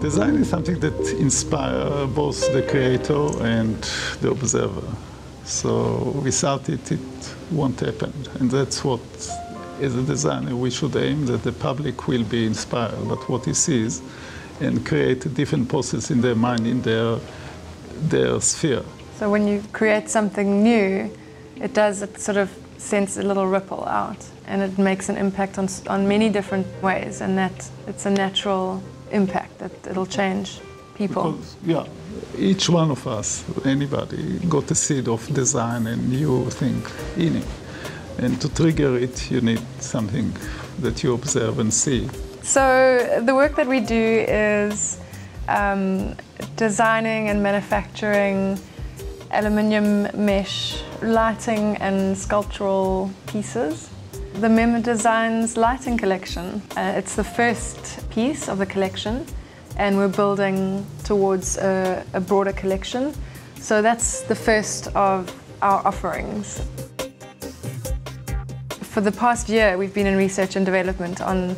Design is something that inspires both the creator and the observer. So without it, it won't happen. And that's what, as a designer, we should aim, that the public will be inspired by what he sees and create a different process in their mind, in their sphere. So when you create something new, it sort of sends a little ripple out, and it makes an impact on many different ways, and that it's a natural impact, that it'll change people. Because, yeah, each one of us, anybody, got a seed of design and new thing in it. And to trigger it, you need something that you observe and see. So the work that we do is designing and manufacturing aluminium mesh lighting and sculptural pieces. The Mema Designs lighting collection, it's the first piece of the collection, and we're building towards a broader collection. So that's the first of our offerings. For the past year, we've been in research and development on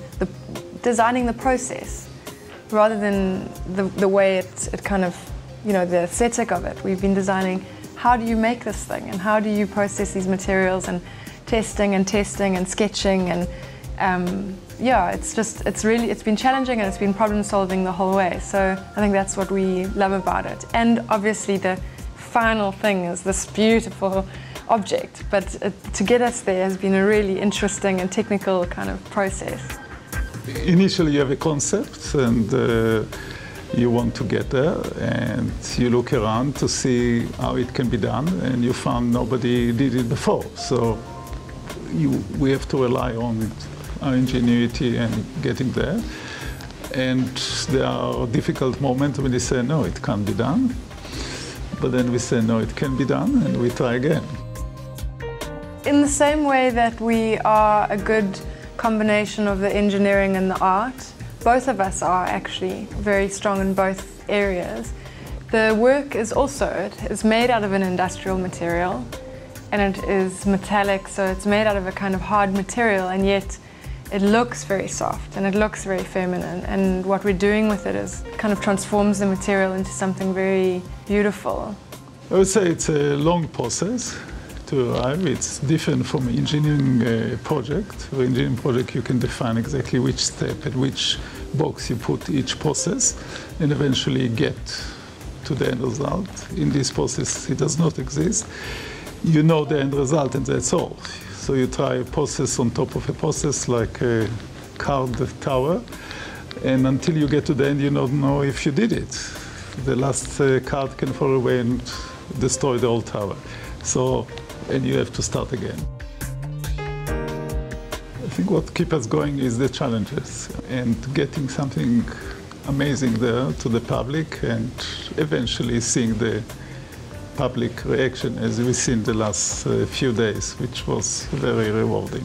designing the process, rather than the way it kind of, the aesthetic of it. We've been designing, how do you make this thing, and how do you process these materials, and testing and sketching, and yeah, it's been challenging, and it's been problem solving the whole way. So I think that's what we love about it. And obviously the final thing is this beautiful object, but to get us there has been a really interesting and technical kind of process. Initially you have a concept, and you want to get there, and you look around to see how it can be done, and you found nobody did it before. So we have to rely on our ingenuity and getting there. And there are difficult moments when they say, no, it can't be done. But then we say, no, it can be done, and we try again. In the same way that we are a good combination of the engineering and the art, both of us are actually very strong in both areas. The work is made out of an industrial material, and it is metallic, so it's made out of a kind of hard material, and yet it looks very soft and it looks very feminine. And what we're doing with it is kind of transforms the material into something very beautiful. I would say it's a long process to arrive. It's different from an engineering project. For an engineering project, you can define exactly which step and which box you put each process, and eventually get to the end result. In this process, it does not exist. You know the end result, and that's all. So you try a process on top of a process, like a card tower, and until you get to the end, you don't know if you did it. The last card can fall away and destroy the whole tower. So, and you have to start again. I think what keeps us going is the challenges, and getting something amazing there to the public, and eventually seeing the public reaction, as we've seen the last few days, which was very rewarding.